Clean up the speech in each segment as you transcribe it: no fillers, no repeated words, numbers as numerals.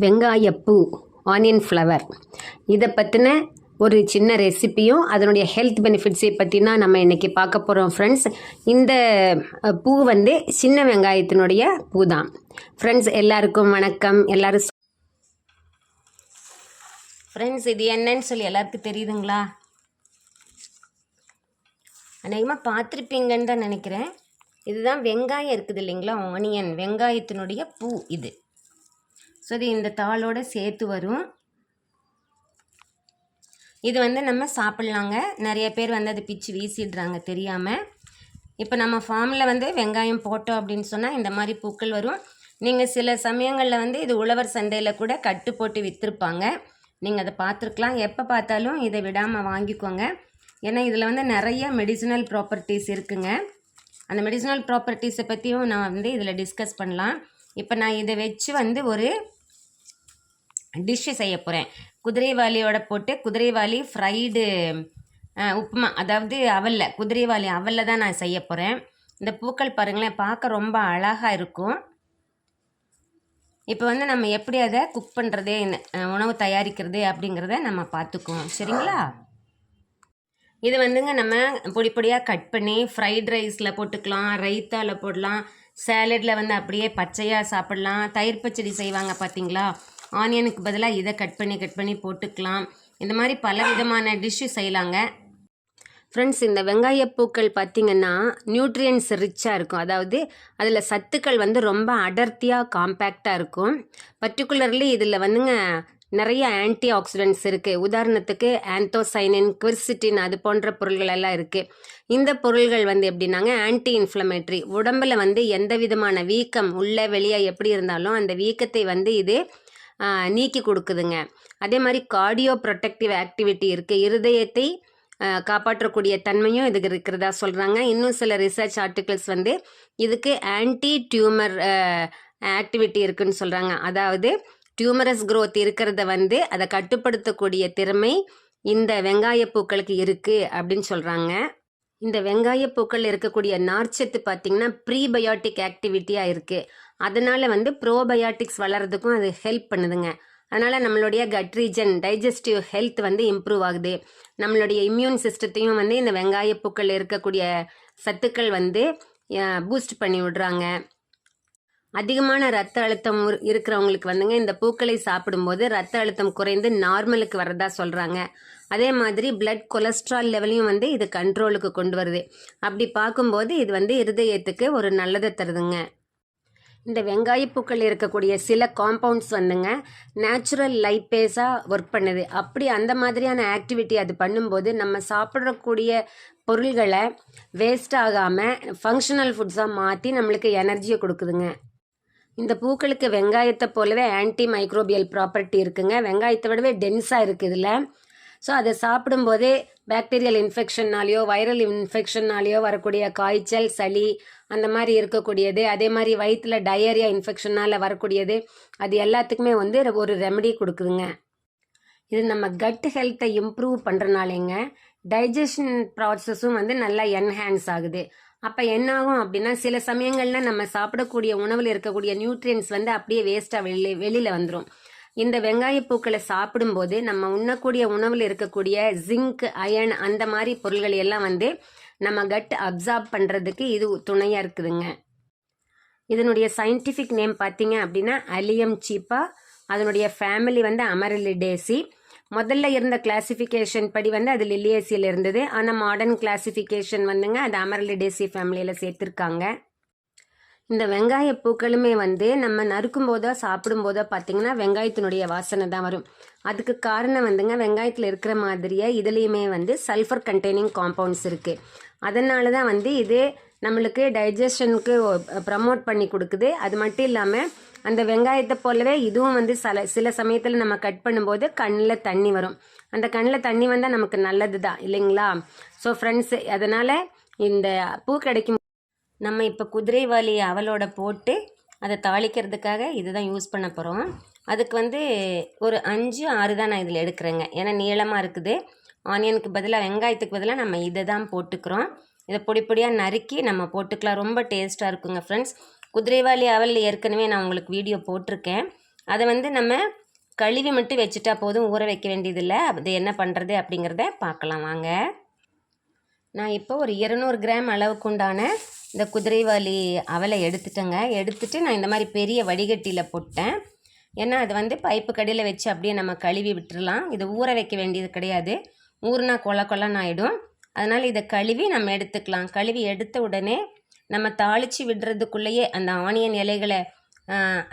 வெங்காயப்பூ, onion flower, இதை பற்றின ஒரு சின்ன ரெசிப்பியும் அதனுடைய ஹெல்த் பெனிஃபிட்ஸை பற்றினா நம்ம இன்றைக்கி பார்க்க போகிறோம் ஃப்ரெண்ட்ஸ். இந்த பூ வந்து சின்ன வெங்காயத்தினுடைய பூ தான் ஃப்ரெண்ட்ஸ். எல்லாருக்கும் வணக்கம். எல்லோரும் ஃப்ரெண்ட்ஸ், இது என்னன்னு சொல்லி எல்லாருக்கும் தெரியுதுங்களா? அநேகமாக பார்த்துருப்பீங்கன்னு தான் நினைக்கிறேன். இதுதான் வெங்காயம் இருக்குது இல்லைங்களா, ஆனியன், வெங்காயத்தினுடைய பூ இது. ஸோ இது இந்த தாளோடு சேர்த்து வரும். இது வந்து நம்ம சாப்பிட்லாங்க. நிறைய பேர் வந்து அதை பிச்சு வீசிடுறாங்க தெரியாமல். இப்போ நம்ம ஃபார்மில் வந்து வெங்காயம் போட்டோம் அப்படின்னு சொன்னால் இந்த மாதிரி பூக்கள் வரும். நீங்கள் சில சமயங்களில் வந்து இது உழவர் சந்தையில் கூட கட்டு போட்டு விற்றுருப்பாங்க. நீங்கள் அதை பார்த்துருக்கலாம். எப்போ பார்த்தாலும் இதை விடாமல் வாங்கிக்கோங்க. ஏன்னா இதில் வந்து நிறைய மெடிசினல் ப்ராப்பர்ட்டிஸ் இருக்குங்க. அந்த மெடிசினல் ப்ராப்பர்ட்டிஸை பற்றியும் நான் வந்து இதில் டிஸ்கஸ் பண்ணலாம். இப்போ நான் இதை வச்சு வந்து ஒரு டிஷ்ஷு செய்ய போகிறேன். குதிரைவாலியோட போட்டு குதிரைவாலி ஃப்ரைடு உப்புமா, அதாவது அவலில், குதிரைவாலி அவலில் தான் நான் செய்ய போகிறேன். இந்த பூக்கள் பாருங்களேன், பார்க்க ரொம்ப அழகாக இருக்கும். இப்போ வந்து நம்ம எப்படி அதை குக் பண்ணுறது, உணவு தயாரிக்கிறது அப்படிங்கிறத நம்ம பார்த்துக்குவோம், சரிங்களா? இது வந்துங்க நம்ம பொடி பொடியாக கட் பண்ணி ஃப்ரைட் ரைஸில் போட்டுக்கலாம், ரைத்தாவில் போடலாம், சேலடில் வந்து அப்படியே பச்சையாக சாப்பிட்லாம். தயிர் பச்சடி செய்வாங்க பார்த்தீங்களா, ஆனியனுக்கு பதிலாக இதை கட் பண்ணி போட்டுக்கலாம். இந்த மாதிரி பல விதமான டிஷ்ஷு செய்யலாங்க ஃப்ரெண்ட்ஸ். இந்த வெங்காயப்பூக்கள் பார்த்திங்கன்னா நியூட்ரியன்ஸ் ரிச்சாக இருக்கும். அதாவது அதில் சத்துக்கள் வந்து ரொம்ப அடர்த்தியாக காம்பேக்டாக இருக்கும். பர்டிகுலர்லி இதில் வந்துங்க நிறைய ஆன்டி ஆக்சிடென்ட்ஸ் இருக்குது. உதாரணத்துக்கு ஆந்தோசைனின், குவெர்சிட்டின், அது போன்ற பொருள்கள் எல்லாம் இருக்குது. இந்த பொருள்கள் வந்து எப்படின்னாங்க ஆன்டி இன்ஃப்ளமேட்ரி. உடம்பில் வந்து எந்த விதமான வீக்கம் உள்ள வெளியே எப்படி இருந்தாலும் அந்த வீக்கத்தை வந்து இது நீக்கி கொடுக்குதுங்க. அதே மாதிரி கார்டியோ ப்ரொடெக்டிவ் ஆக்டிவிட்டி இருக்குது. இருதயத்தை காப்பாற்றக்கூடிய தன்மையும் இதுக்கு இருக்கிறதா சொல்கிறாங்க. இன்னும் சில ரிசர்ச் ஆர்டிகிள்ஸ் வந்து இதுக்கு ஆன்டி டியூமர் ஆக்டிவிட்டி இருக்குதுன்னு சொல்கிறாங்க. அதாவது டியூமரஸ் க்ரோத் இருக்கிறத வந்து அதை கட்டுப்படுத்தக்கூடிய திறமை இந்த வெங்காயப்பூக்களுக்கு இருக்குது அப்படின்னு சொல்கிறாங்க. இந்த வெங்காயப்பூக்கள் இருக்கக்கூடிய நார்ச்சத்து பார்த்திங்கன்னா ப்ரீபயோட்டிக் ஆக்டிவிட்டியாக இருக்குது. அதனால் வந்து ப்ரோபயோட்டிக்ஸ் வளர்கிறதுக்கும் அது ஹெல்ப் பண்ணுதுங்க. அதனால் நம்மளுடைய கட் ரீஜன், டைஜஸ்டிவ் ஹெல்த் வந்து இம்ப்ரூவ் ஆகுது. நம்மளுடைய இம்யூன் சிஸ்டத்தையும் வந்து இந்த வெங்காயப்பூக்கள் இருக்கக்கூடிய சத்துக்கள் வந்து பூஸ்ட் பண்ணி விடுறாங்க. அதிகமான ரத்த அழுத்தம் இருக்கிறவங்களுக்கு வந்துங்க இந்த பூக்களை சாப்பிடும்போது ரத்த அழுத்தம் குறைந்து நார்மலுக்கு வரதா சொல்கிறாங்க. அதே மாதிரி பிளட் கொலஸ்ட்ரால் லெவலையும் வந்து இது கண்ட்ரோலுக்கு கொண்டு வருது. அப்படி பார்க்கும்போது இது வந்து இருதயத்துக்கு ஒரு நல்லதை தருதுங்க. இந்த வெங்காயப்பூக்கள் இருக்கக்கூடிய சில காம்பவுண்ட்ஸ் வந்துங்க நேச்சுரல் லைப்பேஸாக ஒர்க் பண்ணுது. அப்படி அந்த மாதிரியான ஆக்டிவிட்டி அது பண்ணும்போது நம்ம சாப்பிடக்கூடிய பொருள்களை வேஸ்ட் ஆகாமல் ஃபங்க்ஷனல் ஃபுட்ஸாக மாற்றி நம்மளுக்கு எனர்ஜியை கொடுக்குதுங்க. இந்த பூக்களுக்கு வெங்காயத்தை போலவே ஆன்டி மைக்ரோபியல் ப்ராப்பர்ட்டி இருக்குங்க. வெங்காயத்தை விடவே டென்ஸாக இருக்குது இதில். ஸோ அதை சாப்பிடும்போதே பாக்டீரியல் இன்ஃபெக்ஷன்னாலேயோ வைரல் இன்ஃபெக்ஷன்னாலேயோ வரக்கூடிய காய்ச்சல், சளி அந்த மாதிரி இருக்கக்கூடியது, அதே மாதிரி வயிற்றில் டயரியா இன்ஃபெக்ஷனால் வரக்கூடியது, அது எல்லாத்துக்குமே வந்து ஒரு ரெமெடி கொடுக்குதுங்க. இது நம்ம கட் ஹெல்த்தை இம்ப்ரூவ் பண்ணுறனாலேங்க டைஜஷன் ப்ராசஸும் வந்து நல்லா என்ஹான்ஸ் ஆகுது. அப்போ என்ன ஆகும் அப்படின்னா சில சமயங்களில் நம்ம சாப்பிடக்கூடிய உணவில் இருக்கக்கூடிய நியூட்ரியன்ஸ் வந்து அப்படியே வேஸ்ட்டாக வெளியில் வந்துடும். இந்த வெங்காயப்பூக்களை சாப்பிடும்போது நம்ம உண்ணக்கூடிய உணவில் இருக்கக்கூடிய ஜிங்க், அயன், அந்த மாதிரி பொருள்கள் எல்லாம் வந்து நம்ம கட் அப்சார்ப் பண்ணுறதுக்கு இது துணையாக இருக்குதுங்க. இதனுடைய சயின்டிஃபிக் நேம் பார்த்தீங்க அப்படின்னா அலியம் சீப்பா. அதனுடைய ஃபேமிலி வந்து அமரிலிடேசி. முதல்ல இருந்த கிளாசிஃபிகேஷன் படி வந்து அது லில்லியேசியில் இருந்தது. ஆனால் மாடர்ன் கிளாசிஃபிகேஷன் வந்துங்க அது அமரிலிடேசி ஃபேமிலியில் சேர்த்துருக்காங்க. இந்த வெங்காய பூக்களுமே வந்து நம்ம நறுக்கும் போதோ சாப்பிடும் போதோ பார்த்திங்கன்னா வெங்காயத்தினுடைய வாசனை தான் வரும். அதுக்கு காரணம் வந்துங்க வெங்காயத்தில் இருக்கிற மாதிரியே இதுலேயுமே வந்து சல்ஃபர் கண்டெய்னிங் காம்பவுண்ட்ஸ் இருக்குது. அதனால தான் வந்து இது நம்மளுக்கு டைஜஷனுக்கு ப்ரமோட் பண்ணி கொடுக்குது. அது மட்டும் இல்லாமல் அந்த வெங்காயத்தை போலவே இதுவும் வந்து சில சமயத்தில் நம்ம கட் பண்ணும்போது கண்ணில் தண்ணி வரும். அந்த கண்ணில் தண்ணி வந்தால் நமக்கு நல்லது தான் இல்லைங்களா? ஸோ ஃப்ரெண்ட்ஸ், அதனால் இந்த பூ கிடைக்கும் நம்ம இப்போ குதிரைவாலி அவலோட போட்டு அதை தாளிக்கிறதுக்காக இது தான் யூஸ் பண்ண போகிறோம். அதுக்கு வந்து ஒரு 5-6 தான் நான் இதில் எடுக்கிறேங்க. ஏன்னா நீளமாக இருக்குது. ஆனியனுக்கு பதிலாக, வெங்காயத்துக்கு பதிலாக நம்ம இதை தான் போட்டுக்கிறோம். இதை பொடி பொடியாக நறுக்கி நம்ம போட்டுக்கலாம். ரொம்ப டேஸ்ட்டாக இருக்குங்க ஃப்ரெண்ட்ஸ். குதிரைவாலி அவல் ஏற்கனவே நான் உங்களுக்கு வீடியோ போட்டிருக்கேன். அதை வந்து நம்ம கழுவி மட்டும் வச்சுட்டா போதும், ஊற வைக்க வேண்டியதில்லை. அது என்ன பண்ணுறது அப்படிங்கிறத பார்க்கலாம் வாங்க. நான் இப்போ ஒரு 200 கிராம் அளவுக்கு உண்டான இந்த குதிரைவாலி அவலை எடுத்துட்டேங்க. எடுத்துட்டு நான் இந்த மாதிரி பெரிய வடிகட்டியில் போட்டேன். ஏன்னா அது வந்து பைப்பு கடியில் வச்சு அப்படியே நம்ம கழுவி விட்டுறலாம். இது ஊற வைக்க வேண்டியது கிடையாது. ஊறுனா கொல கொலன்னு ஆகிடும். அதனால் இதை கழுவி நம்ம எடுத்துக்கலாம். கழுவி எடுத்த உடனே நம்ம தாளித்து விடுறதுக்குள்ளேயே அந்த ஆனியன் இலைகளை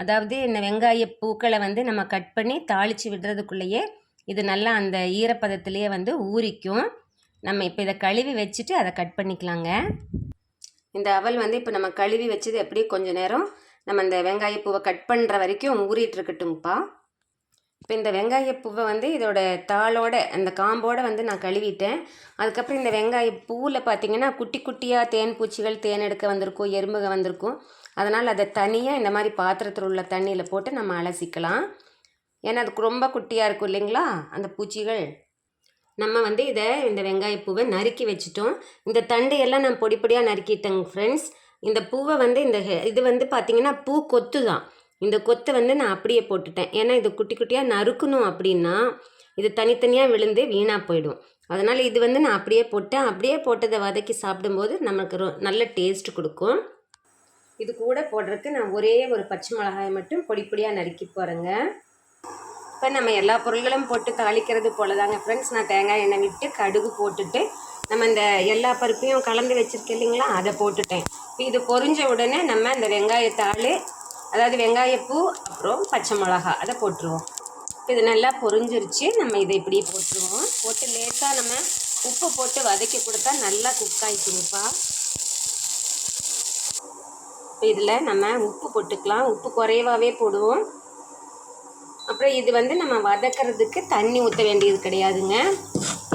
அதாவது இந்த வெங்காய பூக்களை வந்து நம்ம கட் பண்ணி தாளித்து விடுறதுக்குள்ளேயே இது நல்லா அந்த ஈரப்பதத்துலேயே வந்து ஊறிக்கும். நம்ம இப்போ இதை கழுவி வச்சுட்டு அதை கட் பண்ணிக்கலாங்க. இந்த அவல் வந்து இப்போ நம்ம கழுவி வச்சது எப்படி கொஞ்சம் நேரம் நம்ம இந்த வெங்காயப்பூவை கட் பண்ணுற வரைக்கும் ஊறிட்டு இருக்கட்டும்ப்பா. இப்போ இந்த வெங்காயப்பூவை வந்து இதோட தாளோட அந்த காம்போடு வந்து நான் கழுவிட்டேன். அதுக்கப்புறம் இந்த வெங்காயப்பூவில் பார்த்திங்கன்னா குட்டி குட்டியாக தேன் பூச்சிகள் தேன் எடுக்க வந்திருக்கும், எறும்புக வந்திருக்கும். அதனால் அதை தனியாக இந்த மாதிரி பாத்திரத்தில் உள்ள தண்ணியில் போட்டு நம்ம அலசிக்கலாம். ஏன்னா அதுக்கு ரொம்ப குட்டியாக இருக்கும் இல்லைங்களா அந்த பூச்சிகள். நம்ம வந்து இந்த வெங்காயப்பூவை நறுக்கி வச்சுட்டோம். இந்த தண்டு எல்லாம் நான் பொடி பொடியாக நறுக்கிட்டேங்க ஃப்ரெண்ட்ஸ். இந்த பூவை வந்து இது வந்து பார்த்திங்கன்னா பூ கொத்து தான். இந்த கொத்தை வந்து நான் அப்படியே போட்டுட்டேன். ஏன்னா இது குட்டி குட்டியாக நறுக்கணும் அப்படின்னா இது தனித்தனியாக விழுந்து வீணாக போயிடும். அதனால் இது வந்து நான் அப்படியே போட்டேன். அப்படியே போட்டதை வதக்கி சாப்பிடும்போது நமக்கு நல்ல டேஸ்ட் கொடுக்கும். இது கூட போடுறதுக்கு நான் ஒரே ஒரு பச்சை மிளகாயை மட்டும் பொடி பொடியாக நறுக்கி போகிறேங்க. இப்போ நம்ம எல்லா பொருள்களும் போட்டு தாளிக்கிறது போல தாங்க ஃப்ரெண்ட்ஸ். நான் தேங்காய் எண்ணெய் விட்டு கடுகு போட்டுட்டு நம்ம இந்த எல்லா பருப்பையும் கலந்து வச்சுருக்கேன் இல்லைங்களா, அதை போட்டுட்டேன். இப்போ இது பொரிஞ்ச உடனே நம்ம இந்த வெங்காயத்தாள், அதாவது வெங்காயப்பூ அப்புறம் பச்சை மிளகா அதை போட்டுருவோம். இப்போ இது நல்லா பொரிஞ்சிருச்சு. நம்ம இதை இப்படி போட்டுருவோம். போட்டு லேசாக நம்ம உப்பு போட்டு வதக்கி கொடுத்தா நல்லா குக் ஆகிக்குங்கப்பா. இப்போ இதில் நம்ம உப்பு போட்டுக்கலாம். உப்பு குறைவாகவே போடுவோம். அப்புறம் இது வந்து நம்ம வதக்கிறதுக்கு தண்ணி ஊற்ற வேண்டியது கிடையாதுங்க.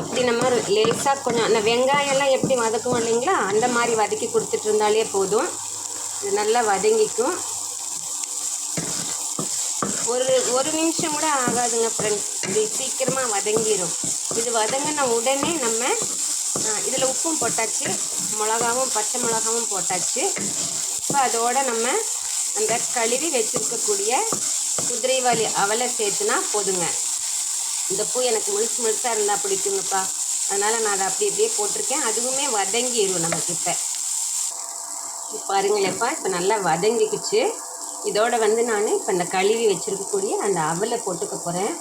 இப்படி நம்ம லேசாக கொஞ்சம் அந்த வெங்காயம்லாம் எப்படி வதக்குவோம் இல்லைங்களா, அந்த மாதிரி வதக்கி கொடுத்துட்டு இருந்தாலே போதும். இது நல்லா வதங்கிக்கும். ஒரு நிமிஷம் கூட ஆகாதுங்க ஃப்ரெண்ட்ஸ். இது சீக்கிரமாக வதங்கிடும். இது வதங்கின உடனே நம்ம இதில் உப்பும் போட்டாச்சு, மிளகாவும் பச்சை மிளகாவும் போட்டாச்சு. இப்போ அதோடு நம்ம அந்த கழுவி வச்சுருக்கக்கூடிய குதிரைவாலி அவலை சேர்த்துனா போதுங்க. இந்த பூ எனக்கு முழுசாக இருந்தால் பிடிக்குங்கப்பா. அதனால் நான் அதை அப்படியே போட்டிருக்கேன். அதுவுமே வதங்கிடும் நமக்கு. இப்போ பாருங்களேப்பா, இப்போ நல்லா வதங்கிக்குச்சு. இதோட வந்து நான் இப்போ இந்த கழுவி வச்சுருக்கக்கூடிய அந்த அவலை போட்டுக்க போகிறேன்.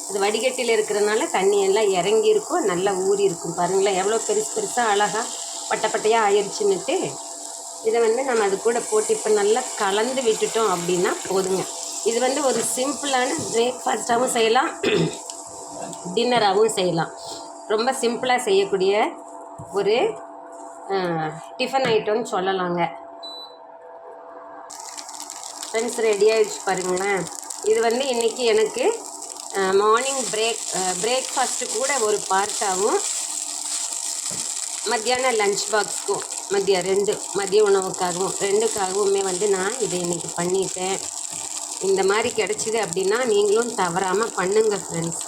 அது வடிகட்டியில் இருக்கிறதுனால தண்ணியெல்லாம் இறங்கி இருக்கும், நல்லா ஊறி இருக்கும். பாருங்களேன் எவ்வளோ பெருசாக அழகாக பட்டையாக ஆயிடுச்சுன்னுட்டு. இதை வந்து நம்ம அது கூட போட்டு இப்போ நல்லா கலந்து விட்டுட்டோம் அப்படின்னா போதுங்க. இது வந்து ஒரு சிம்பிளான பிரேக்ஃபாஸ்ட்டாகவும் செய்யலாம், டின்னராகவும் செய்யலாம். ரொம்ப சிம்பிளாக செய்யக்கூடிய ஒரு டிஃபன் ஐட்டம்னு சொல்லலாங்க. ஃப்ரெண்ட்ஸ் ரெடி ஆகிடுச்சு பாருங்களேன். இது வந்து இன்றைக்கி எனக்கு மார்னிங் பிரேக்ஃபாஸ்ட்டு கூட ஒரு பார்ட்டாகவும், மத்தியான லஞ்ச் பாக்ஸ்க்கும் மதிய உணவுக்காகவும் ரெண்டுக்காகவுமே வந்து நான் இதை இன்றைக்கி பண்ணிட்டேன். இந்த மாதிரி கிடச்சிது அப்படின்னா நீங்களும் தவறாமல் பண்ணுங்கள் ஃப்ரெண்ட்ஸ்.